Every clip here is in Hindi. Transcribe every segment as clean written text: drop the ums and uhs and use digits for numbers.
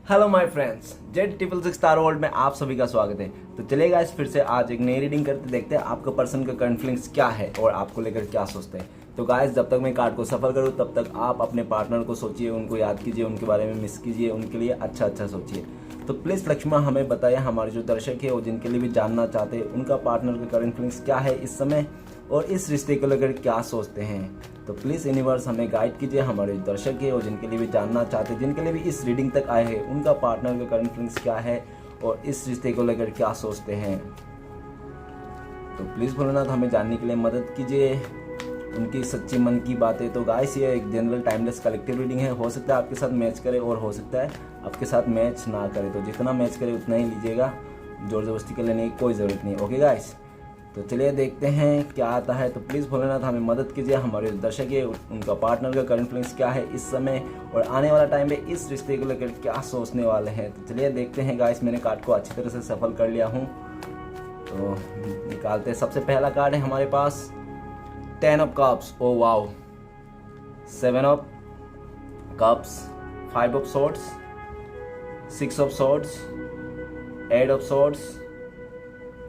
Hello my friends, Z triple six star world में आप सभी का स्वागत है। तो चलिए गाइस, फिर से आज एक नई रीडिंग करते देखते हैं आपका पर्सन का करंट फीलिंग्स क्या है और आपको लेकर क्या सोचते हैं। तो गाइस, जब तक मैं कार्ड को सफल करूँ तब तक आप अपने पार्टनर को सोचिए, उनको याद कीजिए, उनके बारे में मिस कीजिए, उनके लिए अच्छा सोचिए। तो प्लीज़ लक्ष्मण हमें बताइए, हमारे जो दर्शक है और जिनके लिए भी जानना चाहते हैं उनका पार्टनर का करंट फीलिंग्स क्या है इस समय और इस रिश्ते को लेकर क्या सोचते हैं। तो प्लीज़ यूनिवर्स हमें गाइड कीजिए, हमारे दर्शक है और जिनके लिए भी जानना चाहते हैं, जिनके लिए भी इस रीडिंग तक आए हैं, उनका पार्टनर का करंट फीलिंग्स क्या है और इस रिश्ते को लेकर क्या सोचते हैं। तो प्लीज़ भोलेनाथ हमें जानने के लिए मदद कीजिए, उनकी सच्ची मन की बातें। तो गाइस, ये एक जनरल टाइमलेस कलेक्टिव रीडिंग है। हो सकता है आपके साथ मैच करे और हो सकता है आपके साथ मैच ना करे। तो जितना मैच करे उतना ही लीजिएगा, जोर जबरदस्ती कर लेने की कोई ज़रूरत नहीं। ओके गाइस, तो चलिए देखते हैं क्या आता है। तो प्लीज़ भोलेनाथ हमें मदद कीजिए, हमारे दर्शक है उनका पार्टनर का करंट फीलिंग्स क्या है इस समय और आने वाला टाइम में इस रिश्ते को लेकर क्या सोचने वाले हैं। तो चलिए देखते हैं गाइस, मैंने कार्ड को अच्छी तरह से सफल कर लिया हूँ। तो निकालते हैं। सबसे पहला कार्ड है हमारे पास 10 of cups. Oh wow, 7 of cups, 5 of swords, 6 of swords, 8 of swords,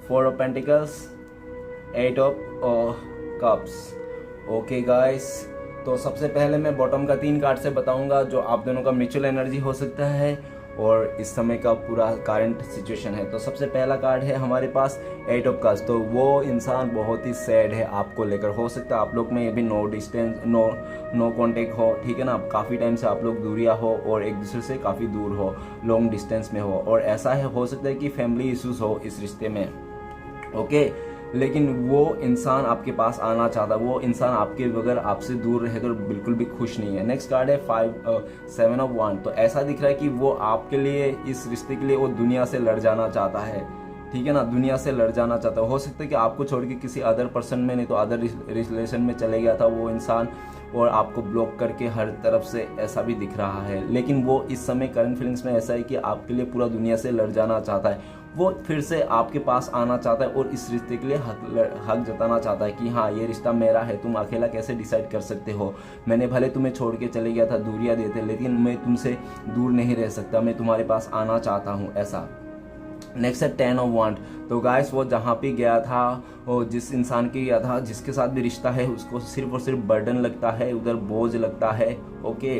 4 of pentacles, 8 of cups. Okay guys, तो सबसे पहले मैं बॉटम का 3 कार्ड से बताऊंगा जो आप दोनों का म्यूचुअल एनर्जी हो सकता है और इस समय का पूरा करंट सिचुएशन है। तो सबसे पहला कार्ड है हमारे पास 8 ऑफ कप्स। तो वो इंसान बहुत ही सैड है आपको लेकर। हो सकता है आप लोग में ये भी नो डिस्टेंस, नो कॉन्टेक्ट हो, ठीक है ना। काफ़ी टाइम से आप लोग दूरिया हो और एक दूसरे से काफ़ी दूर हो, लॉन्ग डिस्टेंस में हो और ऐसा है, हो सकता है कि फैमिली इश्यूज हो इस रिश्ते में। ओके, लेकिन वो इंसान आपके पास आना चाहता, वो इंसान आपके बगैर आपसे दूर रहकर बिल्कुल भी खुश नहीं है। नेक्स्ट कार्ड है 7 ऑफ वांड। तो ऐसा दिख रहा है कि वो आपके लिए, इस रिश्ते के लिए वो दुनिया से लड़ जाना चाहता है, ठीक है ना, दुनिया से लड़ जाना चाहता है। हो सकता है कि आपको छोड़ के किसी अदर पर्सन में, नहीं तो अदर रिलेशन में चले गया था वो इंसान और आपको ब्लॉक करके हर तरफ से, ऐसा भी दिख रहा है। लेकिन वो इस समय करंट फीलिंग्स में ऐसा है कि आपके लिए पूरा दुनिया से लड़ जाना चाहता है। वो फिर से आपके पास आना चाहता है और इस रिश्ते के लिए हक जताना चाहता है कि हाँ, ये रिश्ता मेरा है, तुम अकेला कैसे डिसाइड कर सकते हो। मैंने भले तुम्हें छोड़ के चले गया था, दूरियां देते, लेकिन मैं तुमसे दूर नहीं रह सकता, मैं तुम्हारे पास आना चाहता हूँ, ऐसा। नेक्स्ट है 10 ऑफ वांड। तो गाइस, वो जहाँ पे गया था, वो जिस इंसान के गया था, जिसके साथ भी रिश्ता है, उसको सिर्फ और सिर्फ बर्डन लगता है, उधर बोझ लगता है। ओके,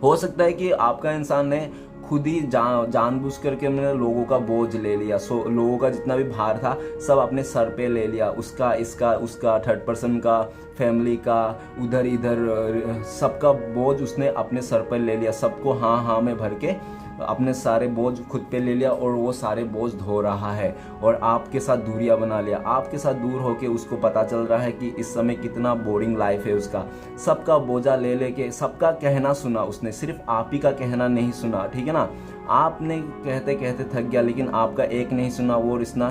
हो सकता है कि आपका इंसान ने खुद ही जानबूझ करके मैंने लोगों का बोझ ले लिया। लोगों का जितना भी भार था सब अपने सर पे ले लिया, उसका, इसका, उसका, थर्ड पर्सन का, फैमिली का, उधर इधर सबका बोझ उसने अपने सर पर ले लिया। सबको हाँ में भर के अपने सारे बोझ खुद पे ले लिया और वो सारे बोझ धो रहा है और आपके साथ दूरियां बना लिया। आपके साथ दूर होके उसको पता चल रहा है कि इस समय कितना बोरिंग लाइफ है उसका। सबका बोझा ले लेके, सबका कहना सुना उसने, सिर्फ आप ही का कहना नहीं सुना, ठीक है ना। आपने कहते कहते थक गया लेकिन आपका एक नहीं सुना। वो रिश्ता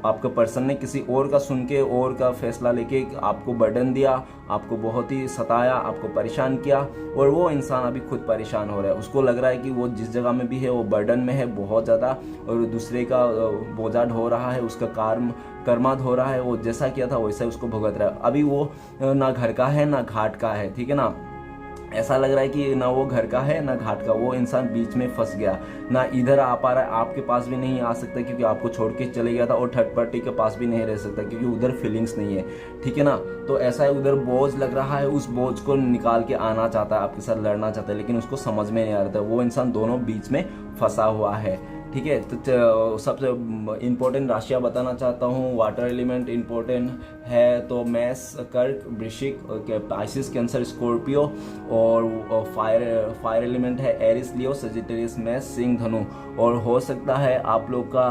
आपका पर्सन ने किसी और का सुन के, और का फैसला लेके आपको बर्डन दिया, आपको बहुत ही सताया, आपको परेशान किया और वो इंसान अभी खुद परेशान हो रहा है। उसको लग रहा है कि वो जिस जगह में भी है वो बर्डन में है बहुत ज़्यादा और दूसरे का बोझा ढो रहा है, उसका कर्मा धो रहा है। वो जैसा किया था वैसा उसको भुगत रहा है। अभी वो ना घर का है ना घाट का है, ठीक है ना। ऐसा लग रहा है कि ना वो घर का है ना घाट का। वो इंसान बीच में फंस गया, ना इधर आ पा रहा है, आपके पास भी नहीं आ सकता क्योंकि आपको छोड़ के चले गया था और थर्ड पार्टी के पास भी नहीं रह सकता क्योंकि उधर फीलिंग्स नहीं है, ठीक है ना। तो ऐसा है, उधर बोझ लग रहा है, उस बोझ को निकाल के आना चाहता है, आपके साथ लड़ना चाहता है, लेकिन उसको समझ में नहीं आ रहा था। वो इंसान दोनों बीच में फंसा हुआ है, ठीक है। तो सबसे इम्पोर्टेंट राशियाँ बताना चाहता हूँ। वाटर एलिमेंट इम्पोर्टेंट है तो मेष, कर्क, वृश्चिक, पाइसिस, कैंसर, स्कॉर्पियो और फायर एलिमेंट है एरिस, लियो, सजिटेरियस, मेष, सिंह, धनु। और हो सकता है आप लोग का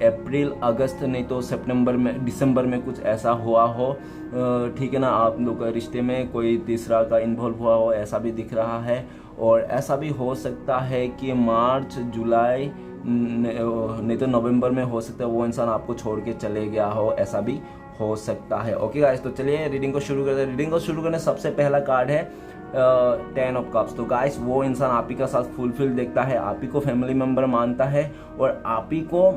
अप्रैल, अगस्त, नहीं तो सितंबर में, दिसंबर में कुछ ऐसा हुआ हो, ठीक है ना। आप लोग का रिश्ते में कोई तीसरा का इन्वॉल्व हुआ हो, ऐसा भी दिख रहा है। और ऐसा भी हो सकता है कि मार्च, जुलाई, नहीं तो नवंबर में हो सकता है वो इंसान आपको छोड़ के चले गया हो, ऐसा भी हो सकता है। ओके गाइस, तो चलिए रीडिंग को शुरू करते हैं। रीडिंग को शुरू करने सबसे पहला कार्ड है 10 ऑफ कप्स। तो गाइस, वो इंसान आप ही का साथ फुलफिल देखता है, आप ही को फैमिली मेंबर मानता है और आप ही को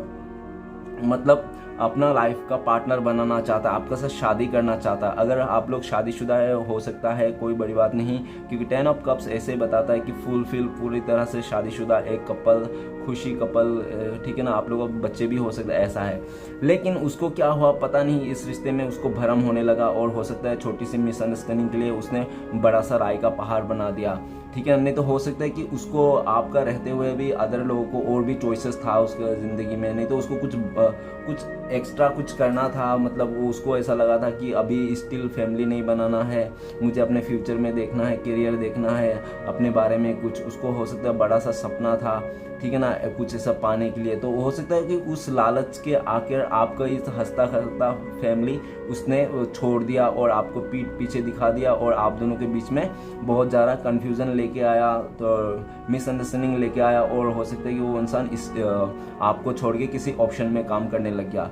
मतलब अपना लाइफ का पार्टनर बनाना चाहता है, आपके साथ शादी करना चाहता है। अगर आप लोग शादीशुदा है, हो सकता है, कोई बड़ी बात नहीं, क्योंकि 10 ऑफ कप्स ऐसे बताता है कि फुलफिल पूरी तरह से शादीशुदा एक कपल, खुशी कपल, ठीक है ना, आप लोगों को बच्चे भी हो सकता है, ऐसा है। लेकिन उसको क्या हुआ पता नहीं, इस रिश्ते में उसको भरम होने लगा और हो सकता है छोटी सी मिसअंडरस्टैंडिंग के लिए उसने बड़ा सा राय का पहाड़ बना दिया, ठीक है। नहीं तो हो सकता है कि उसको आपका रहते हुए भी अदर लोगों को और भी चॉइसेस था उसके ज़िंदगी में, नहीं तो उसको कुछ एक्स्ट्रा कुछ करना था, मतलब वो उसको ऐसा लगा था कि अभी स्टिल फैमिली नहीं बनाना है, मुझे अपने फ्यूचर में देखना है, करियर देखना है, अपने बारे में कुछ उसको हो सकता है बड़ा सा सपना था, ठीक है ना, कुछ ऐसा पाने के लिए। तो हो सकता है कि उस लालच के आकर आपका इस हंसता खेलता फैमिली उसने छोड़ दिया और आपको पीठ पीछे दिखा दिया और आप दोनों के बीच में बहुत ज़्यादा कन्फ्यूज़न लेके आया, तो मिसअंडरस्टैंडिंग लेके आया और हो सकता है कि वो इंसान इस आपको छोड़ के किसी ऑप्शन में काम करने लग गया।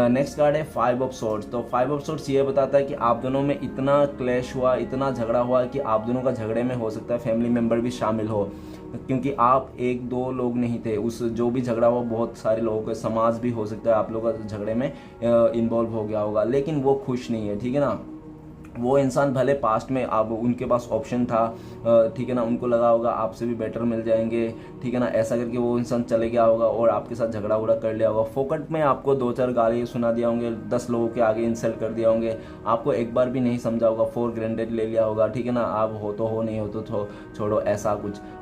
नेक्स्ट कार्ड है 5 ऑफ सॉर्ड्स। तो 5 ऑफ सॉर्ड्स ये बताता है कि आप दोनों में इतना क्लैश हुआ, इतना झगड़ा हुआ कि आप दोनों का झगड़े में हो सकता है फैमिली मेम्बर भी शामिल हो, क्योंकि आप एक दो लोग नहीं थे, उस जो भी झगड़ा हुआ बहुत सारे लोगों के, समाज भी हो सकता है आप लोगों का झगड़े में इन्वॉल्व हो गया होगा, लेकिन वो खुश नहीं है, ठीक है ना। वो इंसान भले पास्ट में अब उनके पास ऑप्शन था, ठीक है ना, उनको लगा होगा आपसे भी बेटर मिल जाएंगे, ठीक है ना, ऐसा करके वो इंसान चले गया होगा और आपके साथ झगड़ा उगड़ा कर लिया होगा, फोकट में आपको 2-4 गाली सुना दिया होंगे, 10 लोगों के आगे इंसल्ट कर दिया होंगे, आपको एक बार भी नहीं समझा होगा, फॉर ग्रांटेड ले लिया होगा, ठीक है ना, आप हो तो हो, नहीं हो तो छोड़ो, ऐसा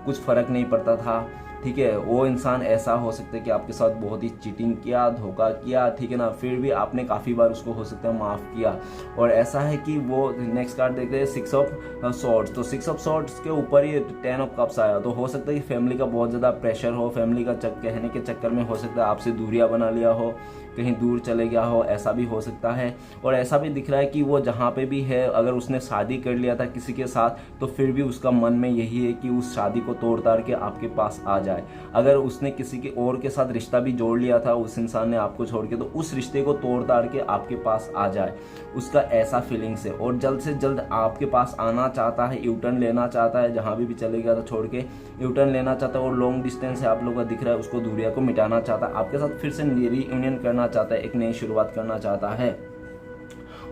कुछ फर्क नहीं पड़ता था, ठीक है। वो इंसान ऐसा हो सकता है कि आपके साथ बहुत ही चीटिंग किया, धोखा किया, ठीक है ना, फिर भी आपने काफ़ी बार उसको हो सकता है माफ़ किया। और ऐसा है कि वो नेक्स्ट कार्ड देखते हैं 6 ऑफ सॉर्ड्स। तो 6 ऑफ सॉर्ड्स के ऊपर ही 10 ऑफ कप्स आया, तो हो सकता है कि फैमिली का बहुत ज़्यादा प्रेशर हो, फैमिली का कहने के चक्कर में हो सकता है आपसे दूरियां बना लिया हो, कहीं दूर चले गया हो, ऐसा भी हो सकता है। और ऐसा भी दिख रहा है कि वो जहाँ पे भी है, अगर उसने शादी कर लिया था किसी के साथ, तो फिर भी उसका मन में यही है कि उस शादी को तोड़ ताड़ के आपके पास आ जाए। अगर उसने किसी के और के साथ रिश्ता भी जोड़ लिया था, उस इंसान ने आपको छोड़ के, तो उस रिश्ते को तोड़ ताड़ के आपके पास आ जाए, उसका ऐसा फीलिंग्स है। और जल्द से जल्द आपके पास आना चाहता है, यू टर्न लेना चाहता है, जहाँ भी चले गया था छोड़ के यू टर्न लेना चाहता है, और लॉन्ग डिस्टेंस है आप लोगों का दिख रहा है, उसको दूरिया को मिटाना चाहता है, आपके साथ फिर से रीयूनियन करना चाहता है, एक नई शुरुआत करना चाहता है।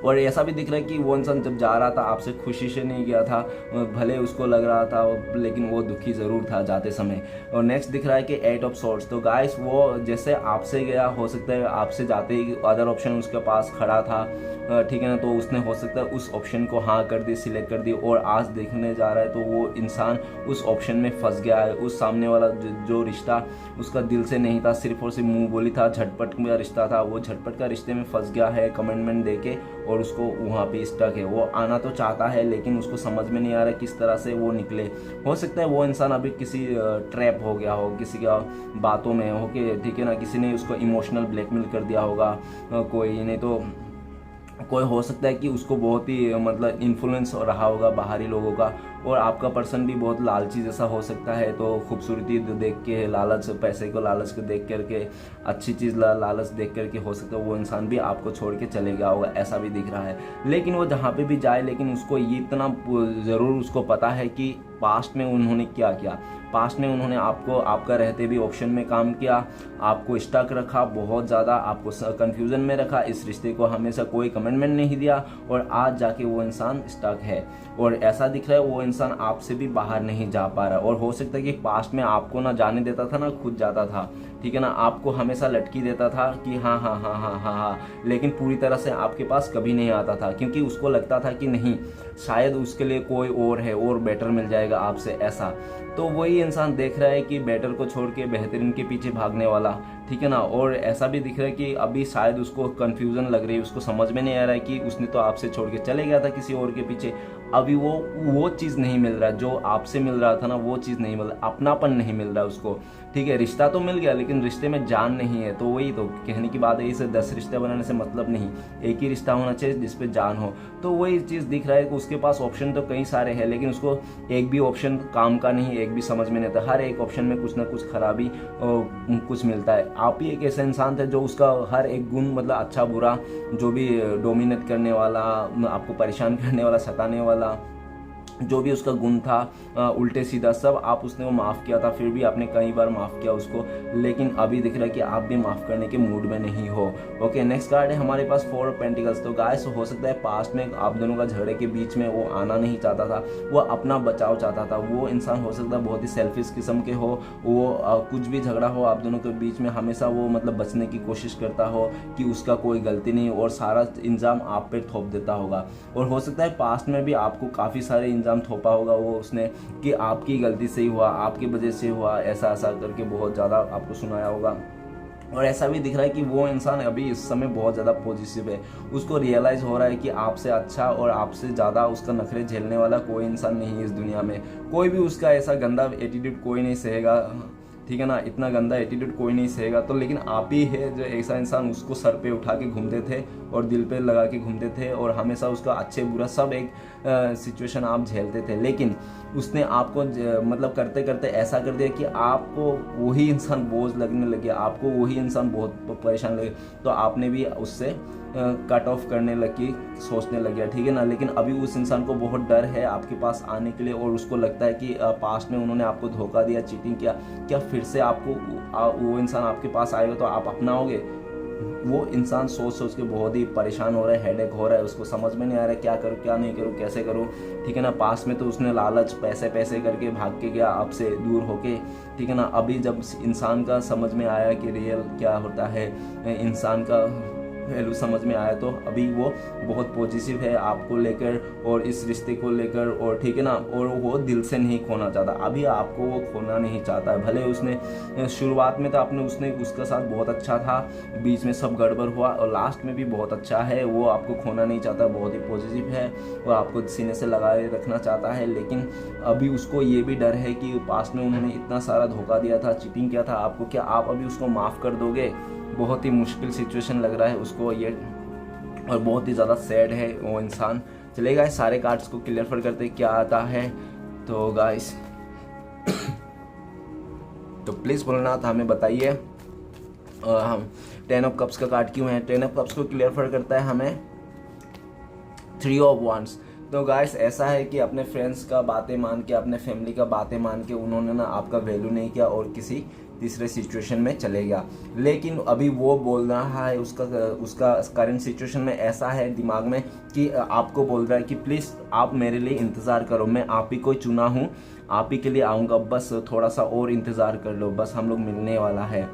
और ऐसा भी दिख रहा है कि वो इंसान जब जा रहा था आपसे खुशी से नहीं गया था, भले उसको लग रहा था, लेकिन वो दुखी ज़रूर था जाते समय। और नेक्स्ट दिख रहा है कि 8 ऑफ सॉर्ड्स। तो गाइस वो जैसे आपसे गया, हो सकता है आपसे जाते ही अदर ऑप्शन उसके पास खड़ा था, ठीक है ना, तो उसने हो सकता है उस ऑप्शन को हाँ कर दी, सिलेक्ट कर दी, और आज देखने जा रहा है तो वो इंसान उस ऑप्शन में फंस गया है। उस सामने वाला जो रिश्ता उसका दिल से नहीं था, सिर्फ और सिर्फ मुंह बोली था, झटपट का रिश्ता था, वो झटपट का रिश्ते में फंस गया है कमिटमेंट देके, और उसको वहाँ पे स्टक है। वो आना तो चाहता है लेकिन उसको समझ में नहीं आ रहा किस तरह से वो निकले। हो सकता है वो इंसान अभी किसी ट्रैप हो गया हो, किसी का बातों में हो के, ठीक है ना, किसी ने उसको इमोशनल ब्लैकमेल कर दिया होगा, कोई नहीं तो कोई हो सकता है कि उसको बहुत ही मतलब इन्फ्लुएंस रहा होगा बाहरी लोगों का, और आपका पर्सन भी बहुत लालची जैसा हो सकता है। तो खूबसूरती देख के, लालच, पैसे को लालच को देख करके, अच्छी चीज़ लालच देख करके हो सकता है वो इंसान भी आपको छोड़ के चले गया होगा, ऐसा भी दिख रहा है। लेकिन वो जहाँ पे भी जाए, लेकिन उसको ये इतना ज़रूर उसको पता है कि पास्ट में उन्होंने क्या किया। पास्ट में उन्होंने आपको, आपका रहते भी ऑप्शन में काम किया, आपको स्टक रखा, बहुत ज़्यादा आपको कंफ्यूजन में रखा, इस रिश्ते को हमेशा कोई कमिटमेंट नहीं दिया, और आज जाके वो इंसान स्टक है। और ऐसा दिख रहा है वो इंसान आपसे भी बाहर नहीं जा पा रहा, और हो सकता है कि पास्ट में आपको ना जाने देता था ना खुद जाता था, ठीक है ना, आपको हमेशा लटकी देता था कि हाँ हाँ हाँ हाँ हाँ हाँ, लेकिन पूरी तरह से आपके पास कभी नहीं आता था, क्योंकि उसको लगता था कि नहीं, शायद उसके लिए कोई और है और बेटर मिल जाएगा आपसे, ऐसा। तो वही इंसान देख रहा है कि बेटर को छोड़ के बेहतरीन के पीछे भागने वाला, ठीक है ना। और ऐसा भी दिख रहा है कि अभी शायद उसको कन्फ्यूज़न लग रही है, उसको समझ में नहीं आ रहा है कि उसने तो आपसे छोड़ के चले गया था किसी और के पीछे, अभी वो चीज़ नहीं मिल रहा, जो आपसे मिल रहा था ना वो चीज़ नहीं मिल रहा, अपनापन नहीं मिल रहा उसको, ठीक है। रिश्ता तो मिल गया लेकिन रिश्ते में जान नहीं है। तो वही तो कहने की बात है, इसे 10 रिश्ते बनाने से मतलब नहीं, एक ही रिश्ता होना चाहिए जिसपे जान हो। तो वही चीज़ दिख रहा है कि उसके पास ऑप्शन तो कई सारे हैं, लेकिन उसको एक भी ऑप्शन काम का नहीं, एक भी समझ में नहीं आता, हर एक ऑप्शन में कुछ ना कुछ खराबी कुछ मिलता है। आप ही एक ऐसा इंसान थे जो उसका हर एक गुण, मतलब अच्छा बुरा, जो भी डोमिनेट करने वाला, आपको परेशान करने वाला, सताने वाला, जो भी उसका गुण था उल्टे सीधा सब आप उसने वो माफ़ किया था, फिर भी आपने कई बार माफ़ किया उसको, लेकिन अभी दिख रहा है कि आप भी माफ़ करने के मूड में नहीं हो। ओके, नेक्स्ट कार्ड है हमारे पास 4 ऑफ पेंटिकल्स। तो गाइस हो सकता है पास्ट में आप दोनों का झगड़े के बीच में वो आना नहीं चाहता था, वो अपना बचाव चाहता था। वो इंसान हो सकता है बहुत ही सेल्फिश किस्म के हो, वो कुछ भी झगड़ा हो आप दोनों के बीच में हमेशा वो मतलब बचने की कोशिश करता हो कि उसका कोई गलती नहीं और सारा इल्ज़ाम आप पे थोप देता होगा। और हो सकता है पास्ट में भी आपको काफ़ी सारे इल्ज़ाम थोपा होगा वो उसने कि आपकी गलती से ही हुआ, आपकी वजह से हुआ, ऐसा ऐसा करके बहुत ज़्यादा आपको सुनाया होगा। और ऐसा भी दिख रहा है कि वो इंसान अभी इस समय बहुत ज़्यादा पॉजिटिव है, उसको रियलाइज़ हो रहा है कि आपसे अच्छा और आपसे ज़्यादा उसका नखरे झेलने वाला कोई इंसान नहीं है इस दुनिया में। कोई भी उसका ऐसा गंदा एटीट्यूड कोई नहीं सहेगा, ठीक है ना, इतना गंदा एटीट्यूड कोई नहीं सहेगा। तो लेकिन आप ही है जो ऐसा इंसान उसको सर पे उठा के घूमते थे और दिल पे लगा के घूमते थे और हमेशा उसका अच्छे बुरा सब एक सिचुएशन आप झेलते थे, लेकिन उसने आपको मतलब करते करते ऐसा कर दिया कि आपको वही इंसान बोझ लगने लगे, आपको वही इंसान बहुत परेशान लगे, तो आपने भी उससे कट ऑफ करने लगी, सोचने लग गया, ठीक है ना। लेकिन अभी उस इंसान को बहुत डर है आपके पास आने के लिए और उसको लगता है कि पास्ट में उन्होंने आपको धोखा दिया, चीटिंग किया, क्या फिर से आपको वो इंसान आपके पास आएगा तो आप अपनाओगे। वो इंसान सोच सोच के बहुत ही परेशान हो रहा है, हेडेक हो रहा है, उसको समझ में नहीं आ रहा है क्या करूँ क्या नहीं करूँ कैसे करूँ, ठीक है ना। पास में तो उसने लालच पैसे पैसे करके भाग के गया आपसे दूर होके, ठीक है ना। अभी जब इंसान का समझ में आया कि रियल क्या होता है, इंसान का वैल्यू समझ में आया, तो अभी वो बहुत पॉजिटिव है आपको लेकर और इस रिश्ते को लेकर, और ठीक है ना। और वो दिल से नहीं खोना चाहता, अभी आपको वो खोना नहीं चाहता है। भले उसने शुरुआत में तो आपने उसने उसका साथ बहुत अच्छा था, बीच में सब गड़बड़ हुआ और लास्ट में भी बहुत अच्छा है, वो आपको खोना नहीं चाहता, बहुत ही पॉजिटिव है, वो आपको सीने से लगाए रखना चाहता है। लेकिन अभी उसको ये भी डर है कि पास्ट में उन्होंने इतना सारा धोखा दिया था, चीटिंग किया था आपको, क्या आप अभी उसको माफ़ कर दोगे। बहुत ही मुश्किल सिचुएशन लग रहा है उसको ये, और बहुत ही ज़्यादा सैड है वो इंसान। चलिए गाइस सारे कार्ड्स को क्लियर करते क्या आता है। तो गाइस तो प्लीज़ भोलेनाथ हमें बताइए हम 10 ऑफ कप्स का कार्ड क्यों है। 10 ऑफ कप्स को क्लियर करता है हमें 3 ऑफ वांड्स। तो गाइस ऐसा है कि अपने फ्रेंड्स का बातें मान के, अपने फैमिली का बातें मान के उन्होंने ना आपका वैल्यू नहीं किया और किसी तीसरे सिचुएशन में चले गया। लेकिन अभी वो बोल रहा है उसका करंट सिचुएशन में ऐसा है दिमाग में कि आपको बोल रहा है कि प्लीज़ आप मेरे लिए इंतज़ार करो, मैं आप ही को चुना हूँ, आप ही के लिए आऊँगा, बस थोड़ा सा और इंतज़ार कर लो, बस हम लोग मिलने वाला है,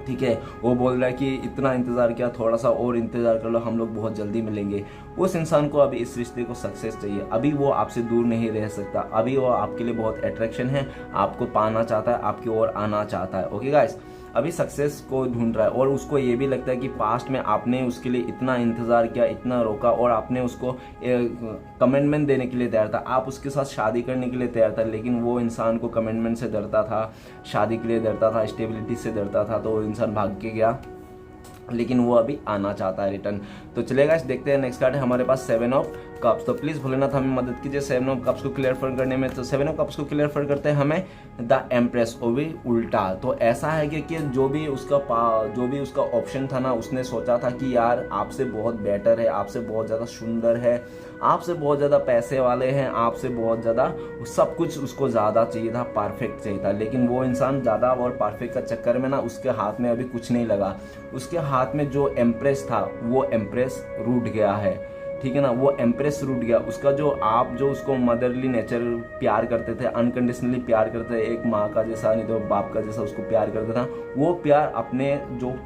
ठीक है। वो बोल रहा है कि इतना इंतज़ार किया, थोड़ा सा और इंतज़ार कर लो, हम लोग बहुत जल्दी मिलेंगे। उस इंसान को अभी इस रिश्ते को सक्सेस चाहिए, अभी वो आपसे दूर नहीं रह सकता, अभी वो आपके लिए बहुत अट्रैक्शन है, आपको पाना चाहता है, आपकी ओर आना चाहता है। ओके गाइस, अभी सक्सेस को ढूंढ रहा है और उसको ये भी लगता है कि पास्ट में आपने उसके लिए इतना इंतज़ार किया, इतना रोका और आपने उसको कमिटमेंट देने के लिए तैयार था, आप उसके साथ शादी करने के लिए तैयार था, लेकिन वो इंसान को कमिटमेंट से डरता था, शादी के लिए डरता था, स्टेबिलिटी से डरता था, तो वो इंसान भाग के गया, लेकिन वो अभी आना चाहता है रिटर्न। तो चलेगा, देखते हैं नेक्स्ट कार्ड है हमारे पास 7 ऑफ कप्स। तो प्लीज़ भोलेनाथ हमें मदद कीजिए 7 ऑफ कप्स को क्लियर करने में। तो 7 ऑफ कप्स को क्लियर करते हैं हमें द एम्प्रेस, वो भी उल्टा। तो ऐसा है कि जो भी उसका ऑप्शन था ना, उसने सोचा था कि यार आपसे बहुत बेटर है, आपसे बहुत ज़्यादा सुंदर है, आपसे बहुत ज़्यादा पैसे वाले हैं, आपसे बहुत ज़्यादा सब कुछ उसको ज़्यादा चाहिए था, परफेक्ट चाहिए था। लेकिन वो इंसान ज़्यादा और परफेक्ट का चक्कर में ना उसके हाथ में अभी कुछ नहीं लगा, उसके हाथ में जो एम्प्रेस था वो एम्प्रेस रूठ गया है, ठीक है ना। वो एम्प्रेस रूठ गया, उसका जो उसको मदरली नेचर प्यार करते थे, अनकंडीशनली प्यार करते थे, एक माँ का जैसा नहीं तो बाप का जैसा उसको प्यार करते था, वो प्यार अपने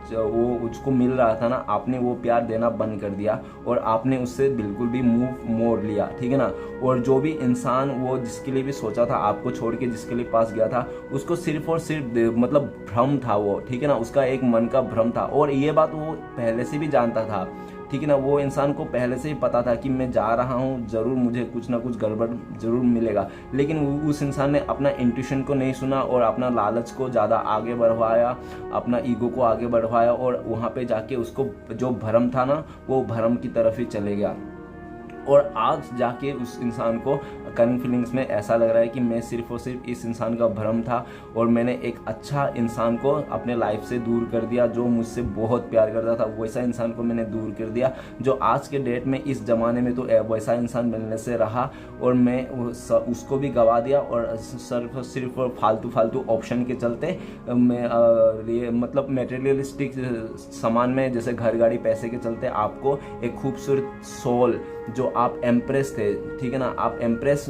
वो उसको मिल रहा था ना, आपने वो प्यार देना बंद कर दिया और आपने उससे बिल्कुल भी मुंह मोड़ लिया, ठीक है ना। और जो भी इंसान वो जिसके लिए भी सोचा था आपको छोड़ के जिसके लिए पास गया था, उसको सिर्फ और सिर्फ मतलब भ्रम था वो, ठीक है ना, उसका एक मन का भ्रम था और ये बात वो पहले से भी जानता था, ठीक है ना। वो इंसान को पहले से ही पता था कि मैं जा रहा हूँ, ज़रूर मुझे कुछ ना कुछ गड़बड़ ज़रूर मिलेगा, लेकिन उस इंसान ने अपना इंट्यूशन को नहीं सुना और अपना लालच को ज़्यादा आगे बढ़वाया, अपना ईगो को आगे बढ़वाया और वहाँ पे जाके उसको जो भ्रम था ना, वो भ्रम की तरफ ही चले गया। और आज जाके उस इंसान को करंट फीलिंग्स में ऐसा लग रहा है कि मैं सिर्फ और सिर्फ इस इंसान का भ्रम था और मैंने एक अच्छा इंसान को अपने लाइफ से दूर कर दिया, जो मुझसे बहुत प्यार करता था वैसा इंसान को मैंने दूर कर दिया, जो आज के डेट में इस ज़माने में तो वैसा इंसान मिलने से रहा और मैं उसको भी गवा दिया। और सिर्फ फालतू ऑप्शन के चलते मैं मतलब मेटेरियलिस्टिक सामान में, जैसे घर गाड़ी पैसे के चलते आपको एक खूबसूरत सोल जो आप एम्प्रेस थे, ठीक है ना, आप एम्प्रेस,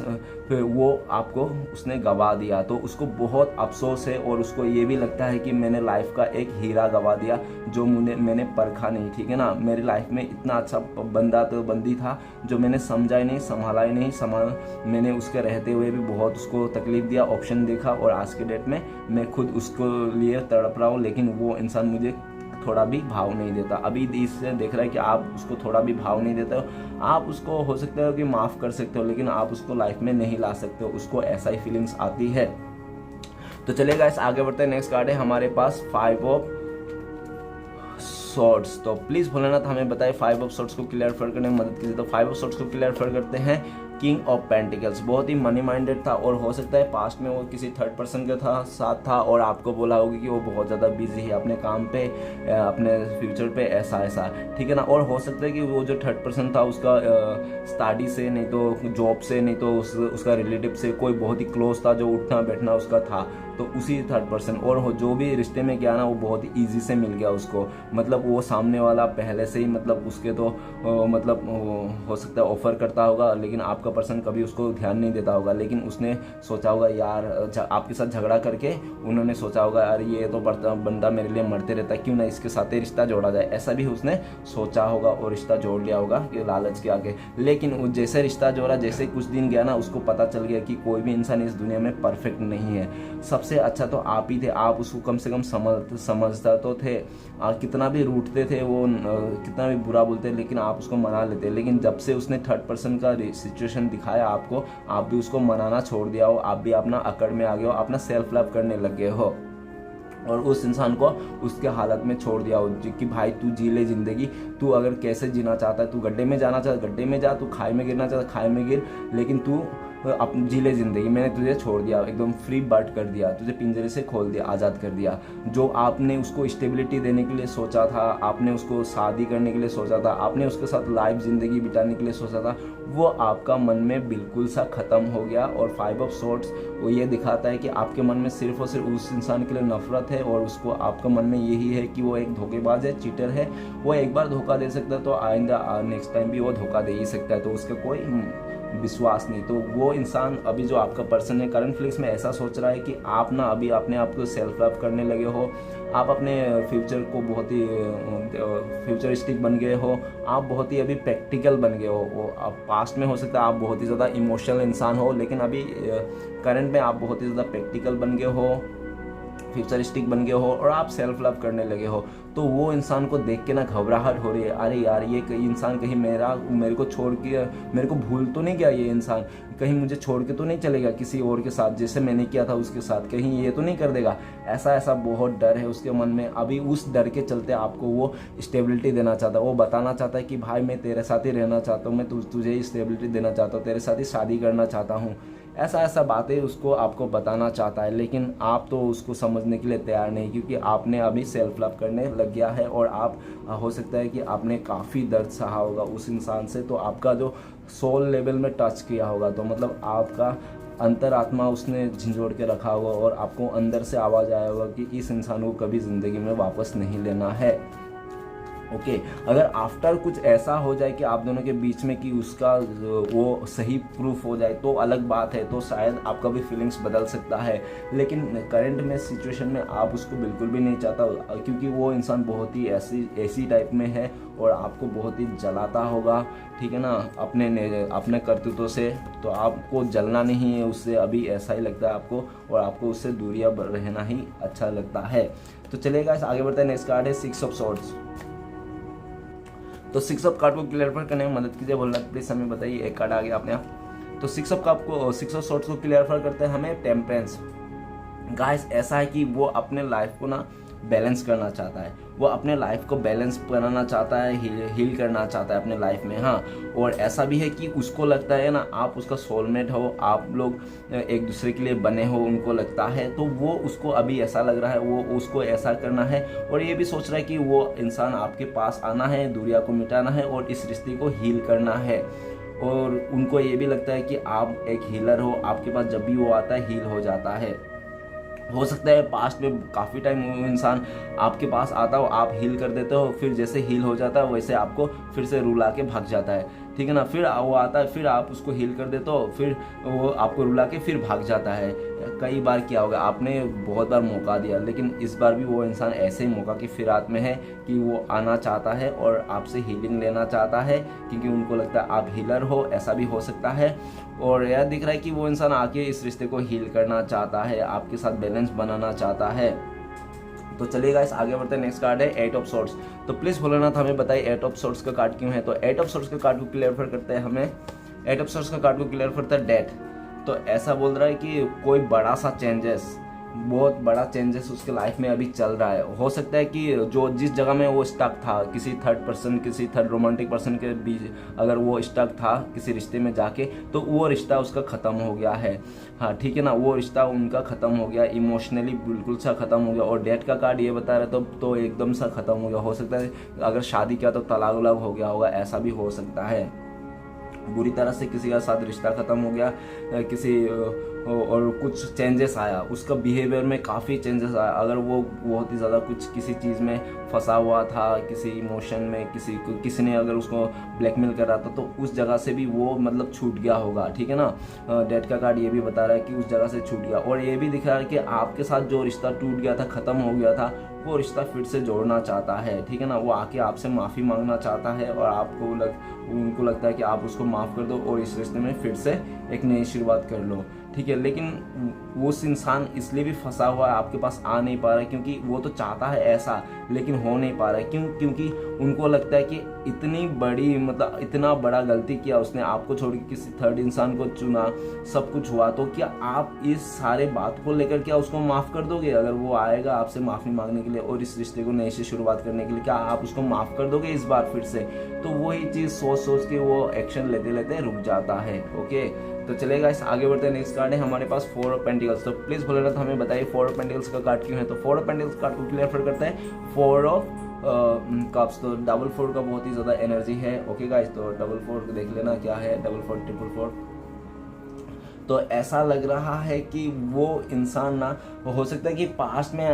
वो आपको उसने गवा दिया। तो उसको बहुत अफसोस है और उसको ये भी लगता है कि मैंने लाइफ का एक हीरा गवा दिया जो मैंने परखा नहीं, ठीक है ना। मेरी लाइफ में इतना अच्छा बंदा तो बंदी था जो मैंने समझा ही नहीं, संभाला ही नहीं, मैंने उसके रहते हुए भी बहुत उसको तकलीफ दिया, ऑप्शन देखा और आज के डेट में मैं खुद उसको लिए तड़प रहा हूँ, लेकिन वो इंसान मुझे थोड़ा भी भाव नहीं देता। अभी इससे देख रहा है कि आप उसको थोड़ा भी भाव नहीं देते हो, आप उसको हो सकता है कि माफ़ कर सकते हो लेकिन आप उसको लाइफ में नहीं ला सकते हो, उसको ऐसा ही फीलिंग्स आती है। तो चलिए गाइस आगे बढ़ते हैं। नेक्स्ट कार्ड है हमारे पास 5 ऑफ सॉर्ड्स। तो प्लीज़ भोलेनाथ हमें बताए 5 ऑफ सॉर्ड्स को क्लियर करने में मदद कीजिए। तो 5 ऑफ सॉर्ड्स को क्लियर करते हैं किंग ऑफ पेंटिकल्स। बहुत ही मनी माइंडेड था और हो सकता है पास्ट में वो किसी थर्ड पर्सन के साथ था और आपको बोला होगा कि वो बहुत ज़्यादा बिजी है अपने काम पे, अपने फ्यूचर पे, ऐसा, ठीक है ना। और हो सकता है कि वो जो थर्ड पर्सन था उसका स्टडी से, नहीं तो जॉब से, नहीं तो उसका रिलेटिव से कोई बहुत ही क्लोज था जो उठना बैठना उसका था, तो उसी थर्ड पर्सन। और जो भी रिश्ते में गया ना वो बहुत ही ईजी से मिल गया उसको, मतलब वो सामने वाला पहले से ही मतलब उसके तो मतलब हो सकता है ऑफर करता होगा लेकिन आपका पर्सन कभी उसको ध्यान नहीं देता होगा, लेकिन उसने सोचा होगा यार आपके साथ झगड़ा करके उन्होंने सोचा होगा यार ये तो बंदा मेरे लिए मरते रहता है, क्यों ना इसके साथ रिश्ता जोड़ा जाए, ऐसा भी उसने सोचा होगा और रिश्ता जोड़ लिया होगा कि लालच के आगे। लेकिन जैसे रिश्ता जोड़ा, जैसे कुछ दिन गया ना उसको पता चल गया कि कोई भी इंसान इस दुनिया में परफेक्ट नहीं है, सबसे अच्छा तो आप ही थे। आप उसको कम से कम समझता तो थे, कितना भी रूठते थे वो, कितना भी बुरा बोलते लेकिन आप उसको मना लेते। लेकिन जब से उसने थर्ड पर्सन का सिचुएशन दिखाया आपको, आप भी उसको मनाना छोड़ दिया हो, आप भी अपना अकड़ में आ गए हो, अपना सेल्फ लव करने लग गए हो और उस इंसान को उसके हालत में छोड़ दिया हो कि भाई तू जी ले जिंदगी, तू अगर कैसे जीना चाहता है, तू गड्ढे में जाना चाहता है गड्ढे में जा, तू खाई में गिरना चाहता है खाई में गिर, लेकिन तू अपनी जी ले जिंदगी, मैंने तुझे छोड़ दिया, एकदम फ्री बर्ड कर दिया, तुझे पिंजरे से खोल दिया, आज़ाद कर दिया। जो आपने उसको स्टेबिलिटी देने के लिए सोचा था, आपने उसको शादी करने के लिए सोचा था, आपने उसके साथ लाइफ जिंदगी बिताने के लिए सोचा था, वो आपका मन में बिल्कुल सा ख़त्म हो गया। और 5 ऑफ सॉर्ड्स वो ये दिखाता है कि आपके मन में सिर्फ और सिर्फ उस इंसान के लिए नफरत है और उसको आपका मन में यही है कि वो एक धोखेबाज है, चीटर है, वो एक बार धोखा दे सकता है तो आइंदा नेक्स्ट टाइम भी वो धोखा दे ही सकता है, तो उसका कोई विश्वास नहीं। तो वो इंसान अभी जो आपका पर्सन है करंट फीलिंग्स में ऐसा सोच रहा है कि आप ना अभी अपने आप को सेल्फ लव करने लगे हो, आप अपने फ्यूचर को बहुत ही फ्यूचरिस्टिक बन गए हो, आप बहुत ही अभी प्रैक्टिकल बन गए हो। आप पास्ट में हो सकता है आप बहुत ही ज़्यादा इमोशनल इंसान हो, लेकिन अभी करंट में आप बहुत ही ज़्यादा प्रैक्टिकल बन गए हो, फ्यूचरिस्टिक बन गए हो और आप सेल्फ लव करने लगे हो। तो वो इंसान को देख के ना घबराहट हो रही है, अरे यार ये इंसान कहीं मेरे को छोड़ के, मेरे को भूल तो नहीं गया, ये इंसान कहीं मुझे छोड़ के तो नहीं चलेगा किसी और के साथ जैसे मैंने किया था उसके साथ, कहीं ये तो नहीं कर देगा, ऐसा बहुत डर है उसके मन में। अभी उस डर के चलते आपको वो स्टेबिलिटी देना चाहता है, वो बताना चाहता है कि भाई मैं तेरे साथ ही रहना चाहता हूँ, मैं तुझे स्टेबिलिटी देना चाहता हूँ, तेरे साथ ही शादी करना चाहता हूँ, ऐसा बातें उसको आपको बताना चाहता है। लेकिन आप तो उसको समझने के लिए तैयार नहीं, क्योंकि आपने अभी सेल्फ लव करने लग गया है और आप हो सकता है कि आपने काफ़ी दर्द सहा होगा उस इंसान से, तो आपका जो सोल लेवल में टच किया होगा, तो मतलब आपका अंतरात्मा उसने झंझोड़ के रखा होगा और आपको अंदर से आवाज़ आया होगा कि इस इंसान को कभी ज़िंदगी में वापस नहीं लेना है। ओके अगर आफ्टर कुछ ऐसा हो जाए कि आप दोनों के बीच में कि उसका वो सही प्रूफ हो जाए तो अलग बात है, तो शायद आपका भी फीलिंग्स बदल सकता है। लेकिन करंट में सिचुएशन में आप उसको बिल्कुल भी नहीं चाहता, क्योंकि वो इंसान बहुत ही ऐसी टाइप में है और आपको बहुत ही जलाता होगा, ठीक है ना, अपने कर्तव्यों से। तो आपको जलना नहीं है उससे, अभी ऐसा ही लगता है आपको और आपको उससे दूरियां रहना ही अच्छा लगता है। तो चलिएगा आगे बढ़ते हैं। नेक्स्ट कार्ड है 6 ऑफ सॉर्ड्स। तो 6 ऑफ कार्ड को क्लियर करने में मदद कीजिए बोलना, प्लीज हमें बताइए। एक कार्ड आ गया अपने आप। तो 6 ऑफ सॉर्ड्स को क्लियर करते हैं हमें टेम्परेंस। गाइस ऐसा है कि वो अपने लाइफ को ना बैलेंस करना चाहता है, वो अपने लाइफ को बैलेंस बनाना चाहता है, हील करना चाहता है अपने लाइफ में। हाँ, और ऐसा भी है कि उसको लगता है ना आप उसका सोलमेट हो, आप लोग एक दूसरे के लिए बने हो, उनको लगता है, तो वो उसको अभी ऐसा लग रहा है, वो उसको ऐसा करना है, और ये भी सोच रहा है कि वो इंसान आपके पास आना है, दूरिया को मिटाना है और इस रिश्ते को हील करना है। और उनको ये भी लगता है कि आप एक हीलर हो, आपके पास जब भी वो आता है हील हो जाता है। हो सकता है पास्ट में काफ़ी टाइम वो इंसान आपके पास आता हो, आप हील कर देते हो, फिर जैसे हील हो जाता है वैसे आपको फिर से रुला के भाग जाता है, ठीक है ना। फिर वो आता है, फिर आप उसको हील कर देते हो, फिर वो आपको रुला के फिर भाग जाता है। कई बार क्या होगा, आपने बहुत बार मौका दिया, लेकिन इस बार भी वो इंसान ऐसे ही मौका की फिराक में है कि वो आना चाहता है और आपसे हीलिंग लेना चाहता है, क्योंकि उनको लगता है आप हीलर हो। ऐसा भी हो सकता है। और यह दिख रहा है कि वो इंसान आके इस रिश्ते को हील करना चाहता है, आपके साथ बैलेंस बनाना चाहता है। तो चलिए गाइस आगे बढ़ते हैं। नेक्स्ट कार्ड है 8 ऑफ सोर्ड्स। तो प्लीज़ भोलेनाथ हमें बताइए 8 ऑफ सोर्ड्स का कार्ड क्यों है। तो 8 ऑफ सोर्ड्स का कार्ड को क्लियर करते हैं हमें। 8 ऑफ सोर्ड्स का कार्ड को क्लियर करता है डेथ। तो ऐसा बोल रहा है कि कोई बड़ा सा चेंजेस, बहुत बड़ा चेंजेस उसके लाइफ में अभी चल रहा है। हो सकता है कि जो जिस जगह में वो स्टक था, किसी थर्ड पर्सन, किसी थर्ड रोमांटिक पर्सन के बीच अगर वो स्टक था किसी रिश्ते में जाके, तो वो रिश्ता उसका ख़त्म हो गया है। हाँ ठीक है ना, वो रिश्ता उनका ख़त्म हो गया, इमोशनली बिल्कुल सा ख़त्म हो गया। और डेथ का कार्ड ये बता रहा है तो एकदम सा ख़त्म हो गया। हो सकता है अगर शादी किया तो तलाक वलाक हो गया होगा, ऐसा भी हो सकता है। बुरी तरह से किसी का साथ रिश्ता ख़त्म हो गया, किसी और कुछ चेंजेस आया, उसका बिहेवियर में काफ़ी चेंजेस आया। अगर वो बहुत ही ज़्यादा कुछ किसी चीज़ में फंसा हुआ था, किसी इमोशन में, किसी ने अगर उसको ब्लैकमेल कर रहा था, तो उस जगह से भी वो मतलब छूट गया होगा, ठीक है ना। डेथ का कार्ड ये भी बता रहा है कि उस जगह से छूट गया। और ये भी दिख रहा है कि आपके साथ जो रिश्ता टूट गया था, ख़त्म हो गया था, वो रिश्ता फिर से जोड़ना चाहता है, ठीक है ना। वो आके आपसे माफ़ी मांगना चाहता है और उनको लगता है कि आप उसको माफ़ कर दो और इस रिश्ते में फिर से एक नई शुरुआत कर लो, ठीक है। लेकिन उस इंसान इसलिए भी फंसा हुआ है, आपके पास आ नहीं पा रहा है, क्योंकि वो तो चाहता है ऐसा, लेकिन हो नहीं पा रहा है। क्योंकि उनको लगता है कि इतनी बड़ी, मतलब इतना बड़ा गलती किया उसने, आपको छोड़ के किसी थर्ड इंसान को चुना, सब कुछ हुआ, तो क्या आप इस सारे बात को लेकर क्या उसको माफ़ कर दोगे? अगर वो आएगा आपसे माफ़ी मांगने के लिए और इस रिश्ते को नई से शुरुआत करने के लिए, क्या आप उसको माफ़ कर दोगे इस बार फिर से? तो वही चीज़ सोच के वो एक्शन लेते लेते रुक जाता है। ओके, तो चलेगा इस आगे बढ़ते हैं। नेक्स्ट कार्ड है हमारे पास 4 ऑफ पेंटिकल्स। तो प्लीज़ भोलेनाथ हमें बताइए 4 ऑफ पेंटिकल्स का कार्ड क्यों है। तो 4 ऑफ पेंटिकल्स कार्ड को क्लियर करता है 4 ऑफ कप्स। तो डबल 4 का बहुत ही ज़्यादा एनर्जी है। ओके गाइस, तो डबल 4 देख लेना क्या है, डबल 4 ट्रिपल 4। तो ऐसा लग रहा है कि वो इंसान ना, हो सकता है कि पास्ट में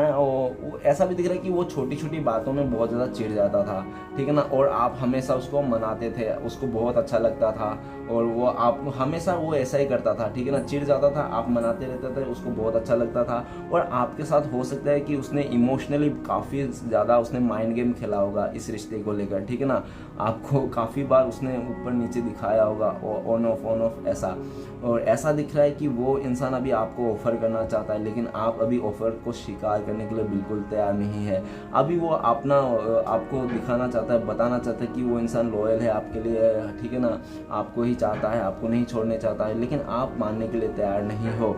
ऐसा भी दिख रहा है कि वो छोटी छोटी बातों में बहुत ज़्यादा चिढ़ जाता था, ठीक है ना। और आप हमेशा उसको मनाते थे, उसको बहुत अच्छा लगता था, और वो आप हमेशा वो ऐसा ही करता था, ठीक है ना। चिढ़ जाता था, आप मनाते रहते थे, उसको बहुत अच्छा लगता था। और आपके साथ हो सकता है कि उसने इमोशनली काफ़ी ज़्यादा उसने माइंड गेम खेला होगा इस रिश्ते को लेकर, ठीक है ना। आपको काफ़ी बार उसने ऊपर नीचे दिखाया होगा, ऑन ऑफ ऐसा। और ऐसा दिख रहा है कि वो इंसान अभी आपको ऑफर करना चाहता है, लेकिन आप अभी ऑफर को स्वीकार करने के लिए बिल्कुल तैयार नहीं है। अभी वो आपको दिखाना चाहता है, बताना चाहता है कि वो इंसान लॉयल है आपके लिए, ठीक है ना, आपको ही चाहता है, आपको नहीं छोड़ने चाहता है, लेकिन आप मानने के लिए तैयार नहीं हो।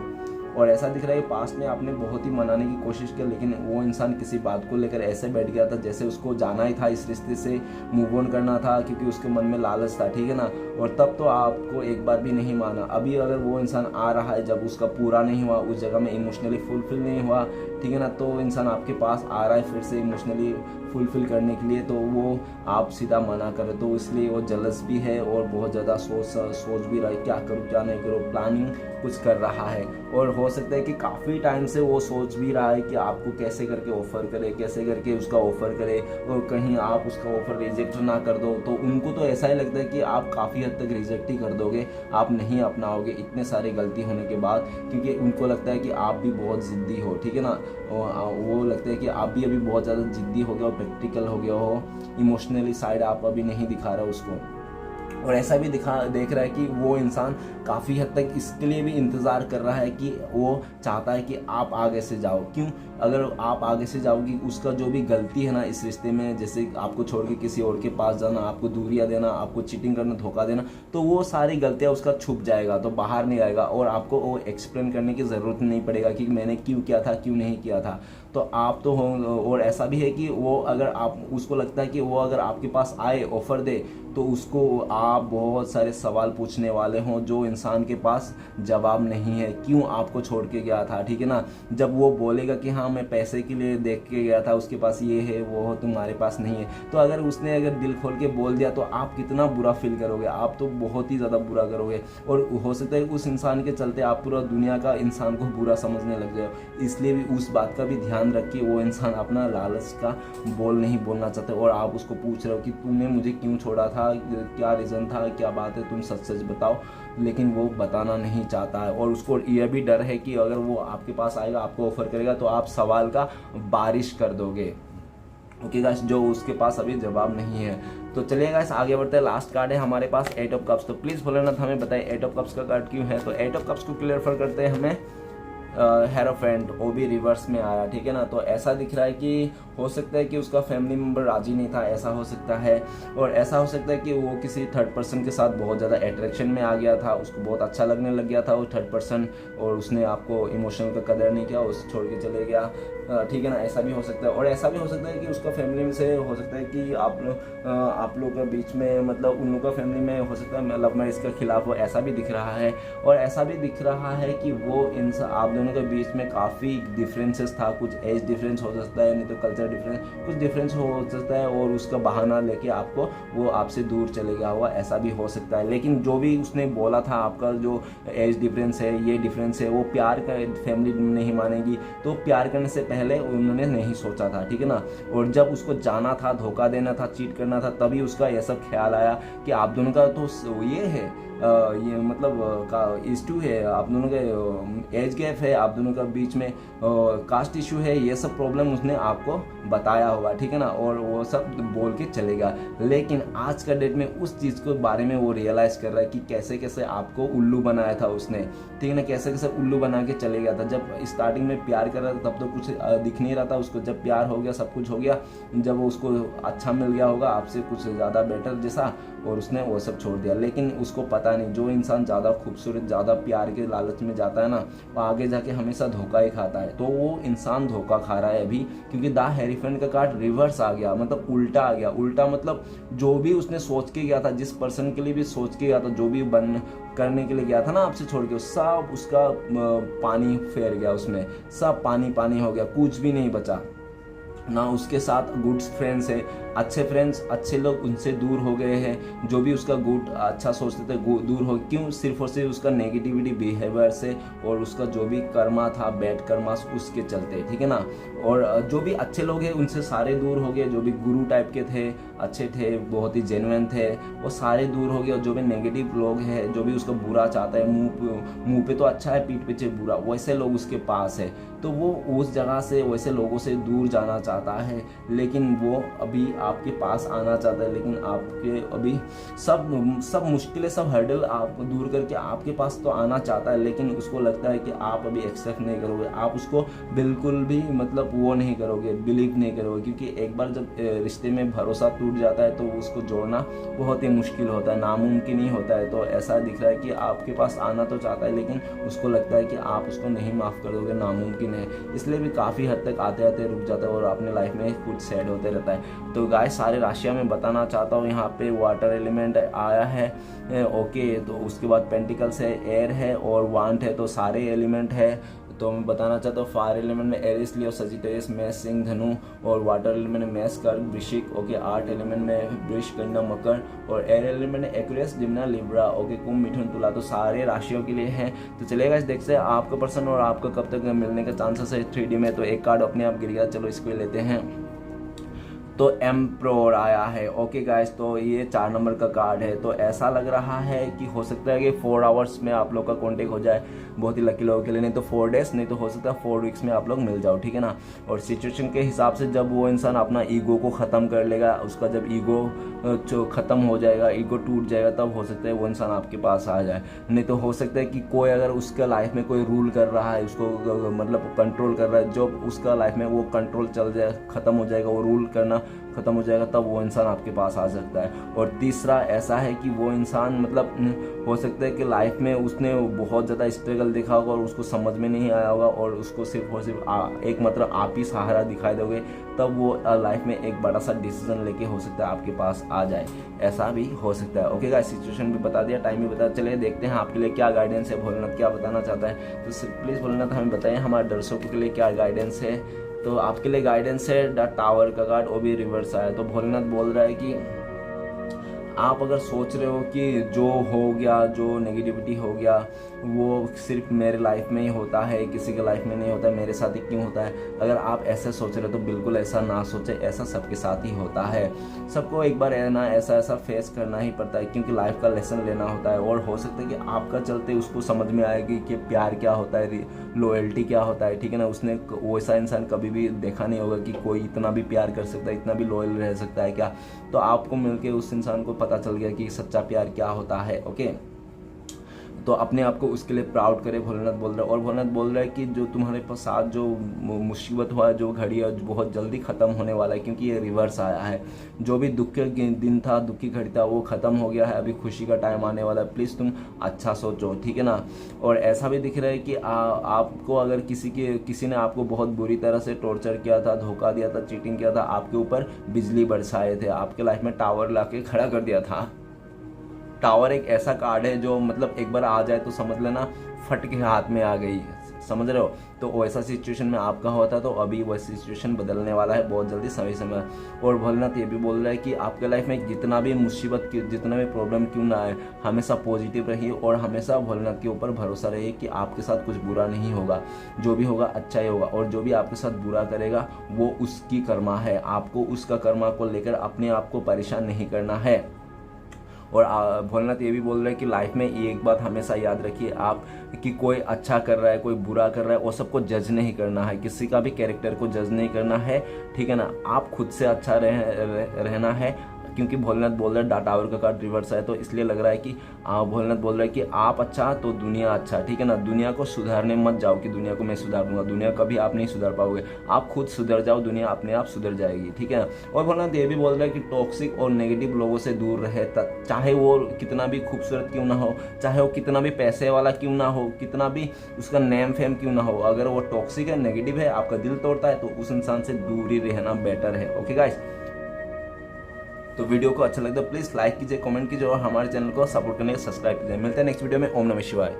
और ऐसा दिख रहा है पास्ट में आपने बहुत ही मनाने की कोशिश की, लेकिन वो इंसान किसी बात को लेकर ऐसे बैठ गया था जैसे उसको जाना ही था, इस रिश्ते से मूव ऑन करना था, क्योंकि उसके मन में लालच था, ठीक है ना। और तब तो आपको एक बार भी नहीं माना। अभी अगर वो इंसान आ रहा है जब उसका पूरा नहीं हुआ, उस जगह में इमोशनली फुलफिल नहीं हुआ, ठीक है ना, तो इंसान आपके पास आ रहा है फिर से इमोशनली फुलफिल करने के लिए, तो वो आप सीधा मना करें, तो इसलिए वो जलस भी है और बहुत ज़्यादा सोच भी रहा है क्या करूँ क्या नहीं करूँ, प्लानिंग कुछ कर रहा है। और हो सकता है कि काफ़ी टाइम से वो सोच भी रहा है कि आपको कैसे करके ऑफ़र करे, कैसे करके उसका ऑफ़र करे, और कहीं आप उसका ऑफ़र रिजेक्ट ना कर दो। तो उनको तो ऐसा ही लगता है कि आप काफ़ी हद तक रिजेक्ट ही कर दोगे, आप नहीं अपनाओगे इतने सारी गलती होने के बाद, क्योंकि उनको लगता है कि आप भी बहुत ज़िद्दी हो, ठीक है ना। वो लगता है कि आप भी अभी बहुत ज़्यादा ज़िद्दी हो गए हो, प्रैक्टिकल हो गया हो, इमोशनली साइड आप अभी नहीं दिखा रहे हो उसको। और ऐसा भी देख रहा है कि वो इंसान काफ़ी हद तक इसके लिए भी इंतज़ार कर रहा है कि वो चाहता है कि आप आगे से जाओ। क्यों? अगर आप आगे से जाओगी, उसका जो भी गलती है ना इस रिश्ते में, जैसे आपको छोड़ के किसी और के पास जाना, आपको दूरियां देना, आपको चीटिंग करना, धोखा देना, तो वो सारी गलतियां उसका छुप जाएगा, तो बाहर नहीं आएगा और आपको वो एक्सप्लेन करने की ज़रूरत नहीं पड़ेगा कि मैंने क्यों किया था, क्यों नहीं किया था। तो आप तो हो। और ऐसा भी है कि वो अगर आप उसको लगता है कि वो अगर आपके पास आए, ऑफ़र दे, तो उसको आप बहुत सारे सवाल पूछने वाले हों जो इंसान के पास जवाब नहीं है। क्यों आपको छोड़ के गया था, ठीक है ना? जब वो बोलेगा कि हाँ मैं पैसे के लिए देख के गया था, उसके पास ये है वो हो, तुम्हारे पास नहीं है, तो अगर उसने अगर दिल खोल के बोल दिया तो आप कितना बुरा फील करोगे? आप तो बहुत ही ज़्यादा बुरा करोगे। और हो सकता है उस इंसान के चलते आप पूरा दुनिया का इंसान को बुरा समझने लग जाए। इसलिए भी उस बात का भी ध्यान रखिए, वो इंसान अपना लालच का बोल नहीं बोलना चाहते और आप उसको पूछ रहे हो कि तुमने मुझे क्यों छोड़ा था, क्या रीज़न था, क्या बात है, तुम सच सच बताओ, लेकिन वो बताना नहीं चाहता है। और उसको यह भी डर है कि अगर वो आपके पास आएगा, आपको ऑफर करेगा, तो आप सवाल का बारिश कर दोगे। ओके गाइस, जो उसके पास अभी जवाब नहीं है। तो चलिए गाइस आगे बढ़ते हैं। लास्ट कार्ड है हमारे पास 8 ऑफ कप्स। तो प्लीज़ भोलेनाथ हमें बताइए 8 ऑफ कप्स का कार्ड क्यों है। तो 8 ऑफ कप्स को क्लियर करते हैं हमें हेरोफेंट, वो भी रिवर्स में आया, ठीक है ना? तो ऐसा दिख रहा है कि हो सकता है कि उसका फैमिली मेम्बर राजी नहीं था, ऐसा हो सकता है। और ऐसा हो सकता है कि वो किसी थर्ड पर्सन के साथ बहुत ज़्यादा अट्रैक्शन में आ गया था, उसको बहुत अच्छा लगने लग गया था वो थर्ड पर्सन, और उसने आपको इमोशनल का कदर नहीं किया, उसे छोड़ के चले गया, ठीक है ना? ऐसा भी हो सकता है। और ऐसा भी हो सकता है कि उसका फैमिली में से हो सकता है कि आप लोग के बीच में, मतलब उन लोगों का फैमिली में हो सकता है लव मैरिज के खिलाफ हो, ऐसा भी दिख रहा है। और ऐसा भी दिख रहा है कि वो आप दोनों के बीच में काफ़ी डिफरेंसेस था, कुछ एज डिफरेंस हो सकता है, नहीं तो कल्चर डिफरेंस, कुछ डिफरेंस हो सकता है, और उसका बहाना लेके आपको वो आपसे दूर चले गया हुआ, ऐसा भी हो सकता है। लेकिन जो भी उसने बोला था, आपका जो एज डिफरेंस है, ये डिफरेंस है, वो प्यार का फैमिली नहीं मानेगी, तो प्यार करने से पहले उन्होंने नहीं सोचा था, ठीक है ना? और जब उसको जाना था, धोखा देना था, चीट करना था, तभी उसका यह सब ख्याल आया कि आप दोनों का तो ये है, ये मतलब का इशू है, आप दोनों का एज गैप है, आप दोनों का बीच में कास्ट इशू है, ये सब प्रॉब्लम उसने आपको बताया होगा, ठीक है ना? और वो सब बोल के चलेगा। लेकिन आज का डेट में उस चीज़ के बारे में वो रियलाइज कर रहा है कि कैसे कैसे आपको उल्लू बनाया था उसने, ठीक है ना? कैसे कैसे उल्लू बना के चले गया था। जब स्टार्टिंग में प्यार कर रहा था तब तो कुछ दिख नहीं रहा था उसको, जब प्यार हो गया, सब कुछ हो गया, जब उसको अच्छा मिल गया होगा आपसे कुछ ज़्यादा बेटर जैसा, और उसने वो सब छोड़ दिया। लेकिन उसको पता नहीं, जो इंसान ज़्यादा खूबसूरत, ज़्यादा प्यार के लालच में जाता है ना, वो आगे जाके हमेशा धोखा ही खाता है। तो वो इंसान धोखा खा रहा है अभी, क्योंकि द हेरीफेंट का कार्ड रिवर्स आ गया, मतलब उल्टा आ गया। उल्टा मतलब जो भी उसने सोच के गया था, जिस पर्सन के लिए भी सोच के गया था, जो भी बन करने के लिए गया था ना आपसे छोड़ के, सब उसका पानी फेर गया, उसमें सब पानी पानी हो गया, कुछ भी नहीं बचा ना। उसके साथ गुड फ्रेंड्स है, अच्छे फ्रेंड्स, अच्छे लोग उनसे दूर हो गए हैं, जो भी उसका गुड अच्छा सोचते थे दूर हो। क्यों? सिर्फ और सिर्फ उसका नेगेटिविटी बिहेवियर से, और उसका जो भी कर्मा था, बैड कर्मा, उसके चलते, ठीक है ना? और जो भी अच्छे लोग हैं उनसे सारे दूर हो गए, जो भी गुरु टाइप के थे, अच्छे थे, बहुत ही जेन्युइन थे, वो सारे दूर हो गए। और जो भी नेगेटिव लोग हैं, जो भी उसका बुरा चाहता है, मुंह पे तो अच्छा है, पीठ पीछे बुरा, वैसे लोग उसके पास है, तो वो उस जगह से, वैसे लोगों से दूर जाना चाहता है। लेकिन वो अभी आपके पास आना चाहता है, लेकिन आपके अभी सब मुश्किलें, सब हर्डल आप दूर करके आपके पास तो आना चाहता है, लेकिन उसको लगता है कि आप अभी एक्सेप्ट नहीं करोगे, आप उसको बिल्कुल भी मतलब वो नहीं करोगे, बिलीव नहीं करोगे। क्योंकि एक बार जब रिश्ते में भरोसा टूट जाता है तो उसको जोड़ना बहुत ही मुश्किल होता है, नामुमकिन ही होता है। तो ऐसा दिख रहा है कि आपके पास आना तो चाहता है, लेकिन उसको लगता है कि आप उसको नहीं माफ़ कर दोगे, नामुमकिन है। इसलिए भी काफ़ी हद तक आते आते रुक जाता है और अपने लाइफ में कुछ सैड होते रहता है। तो गाइस सारे राशियाँ मैं बताना चाहता हूँ। यहाँ पे वाटर एलिमेंट आया है, ओके, तो उसके बाद पेंटिकल्स है, एयर है और वांट है, तो सारे एलिमेंट है। तो मैं बताना चाहता हूँ फायर एलिमेंट में एरिस, लियो, सजिटेरियस, मेष, सिंह, धनु, और वाटर एलिमेंट में मेष, कर्क, वृश्चिक, ओके। आर्ट एलिमेंट में वृष, कन्या, मकर, और एयर एलिमेंट में एक्वेरियस, जिम्ना, लिब्रा, ओके, कुंभ, मिथुन, तुला। तो सारे राशियों के लिए हैं। तो चलेगा इस देखते हैं आपका पर्सन और आपका कब तक मिलने का चांसेस है 3D में। तो एक कार्ड अपने आप गिर गया, चलो इसको लेते हैं। तो एम्प्रोर आया है। ओके गाइस, तो ये 4 नंबर का कार्ड है। तो ऐसा लग रहा है कि हो सकता है कि 4 आवर्स में आप लोग का कॉन्टेक्ट हो जाए, बहुत ही लकी लोगों के लिए। नहीं तो 4 डेज, नहीं तो हो सकता है 4 वीक्स में आप लोग मिल जाओ, ठीक है ना। और सिचुएशन के हिसाब से जब वो इंसान अपना ईगो को ख़त्म कर लेगा, उसका जब ईगो जो ख़त्म हो जाएगा, ईगो टूट जाएगा, तब हो सकता है वो इंसान आपके पास आ जाए। नहीं तो हो सकता है कि कोई अगर उसका लाइफ में कोई रूल कर रहा है, उसको मतलब कंट्रोल कर रहा है, जब उसका लाइफ में वो कंट्रोल चल जाए, ख़त्म हो जाएगा, वो रूल करना ख़त्म हो जाएगा, तब वो इंसान आपके पास आ सकता है। और तीसरा ऐसा है कि वो इंसान मतलब हो सकता है कि लाइफ में उसने बहुत ज़्यादा स्ट्रगल देखा होगा और उसको समझ में नहीं आया होगा, और उसको सिर्फ और सिर्फ एक मतलब आप ही सहारा दिखाई दोगे, तब वो लाइफ में एक बड़ा सा डिसीजन लेके हो सकता है आपके पास आ जाए। ऐसा भी हो सकता है। ओके गाइस, सिचुएशन भी बता दिया, टाइम भी बता। चलिए देखते हैं आपके लिए क्या गाइडेंस है, भोलेनाथ क्या बताना चाहता है। तो प्लीज़ भोलेनाथ हमें बताएं हमारे दर्शकों के लिए क्या गाइडेंस है। तो आपके लिए गाइडेंस है द टावर का कार्ड, वो भी रिवर्स आया। तो भोलेनाथ बोल रहा है कि आप अगर सोच रहे हो कि जो हो गया, जो नेगेटिविटी हो गया, वो सिर्फ मेरे लाइफ में ही होता है, किसी के लाइफ में नहीं होता है, मेरे साथ ही क्यों होता है। अगर आप ऐसे सोच रहे हो तो बिल्कुल ऐसा ना सोचे, ऐसा सबके साथ ही होता है। सबको एक बार ना ऐसा फेस करना ही पड़ता है, क्योंकि लाइफ का लेसन लेना होता है। और हो सकता है कि आपका चलते उसको समझ में आएगी कि प्यार क्या होता है, लॉयल्टी क्या होता है, ठीक है ना। उसने वैसा इंसान कभी भी देखा नहीं होगा कि कोई इतना भी प्यार कर सकता है, इतना भी लॉयल रह सकता है क्या। तो आपको मिलके उस इंसान को पता चल गया कि सच्चा प्यार क्या होता है। ओके, तो अपने आप को उसके लिए प्राउड करे, भोलेनाथ बोल रहा है। और भोलेनाथ बोल रहा है कि जो तुम्हारे पास साथ जो मुसीबत हुआ, जो घड़ी है, बहुत जल्दी ख़त्म होने वाला है, क्योंकि ये रिवर्स आया है। जो भी दुख के दिन था, दुख की घड़ी था, वो ख़त्म हो गया है। अभी खुशी का टाइम आने वाला है। प्लीज़ तुम अच्छा सोचो, ठीक है ना। और ऐसा भी दिख रहा है कि आपको अगर किसी ने आपको बहुत बुरी तरह से टॉर्चर किया था, धोखा दिया था, चीटिंग किया था, आपके ऊपर बिजली बरसाए थे, आपके लाइफ में टावर ला के खड़ा कर दिया था। टावर एक ऐसा कार्ड है जो मतलब एक बार आ जाए तो समझ लेना फट के हाथ में आ गई, समझ रहे हो। तो वैसा सिचुएशन में आपका होता, तो अभी वह सिचुएशन बदलने वाला है बहुत जल्दी, समय। और भोलेनाथ ये भी बोल रहा है कि आपके लाइफ में जितना भी मुसीबत, जितना भी प्रॉब्लम क्यों ना आए, हमेशा पॉजिटिव रहिए और हमेशा भोलेनाथ के ऊपर भरोसा रहिए कि आपके साथ कुछ बुरा नहीं होगा। जो भी होगा अच्छा ही होगा। और जो भी आपके साथ बुरा करेगा वो उसकी कर्मा है, आपको उसका कर्मा को लेकर अपने आप को परेशान नहीं करना है। और भोलेनाथ ये भी बोल रहे हैं कि लाइफ में एक बात हमेशा याद रखिए आप, कि कोई अच्छा कर रहा है, कोई बुरा कर रहा है, वो सबको जज नहीं करना है, किसी का भी कैरेक्टर को जज नहीं करना है, ठीक है ना। आप खुद से अच्छा रहना है, क्योंकि भोलेनाथ बोल रहा है टावर का कार्ड रिवर्स है, तो इसलिए लग रहा है कि भोलेनाथ बोल रहा है कि आप अच्छा तो दुनिया अच्छा, ठीक है ना। दुनिया को सुधारने मत जाओ कि दुनिया को मैं सुधार दूंगा, दुनिया कभी आप नहीं सुधार पाओगे। आप खुद सुधर जाओ, दुनिया अपने आप सुधर जाएगी, ठीक है ना। और भोलेनाथ ये भी बोल रहा है कि टॉक्सिक और नेगेटिव लोगों से दूर रहे, चाहे वो कितना भी खूबसूरत क्यों ना हो, चाहे वो कितना भी पैसे वाला क्यों ना हो, कितना भी उसका नेम फेम क्यों ना हो, अगर वो टॉक्सिक है, नेगेटिव है, आपका दिल तोड़ता है, तो उस इंसान से दूर ही रहना बेटर है। ओके गाइस, तो वीडियो को अच्छा लगता है प्लीज़ लाइक कीजिए, कमेंट कीजिए और हमारे चैनल को सपोर्ट करने के सब्सक्राइब कीजिए। मिलते हैं नेक्स्ट वीडियो में। ओम नमः शिवाय।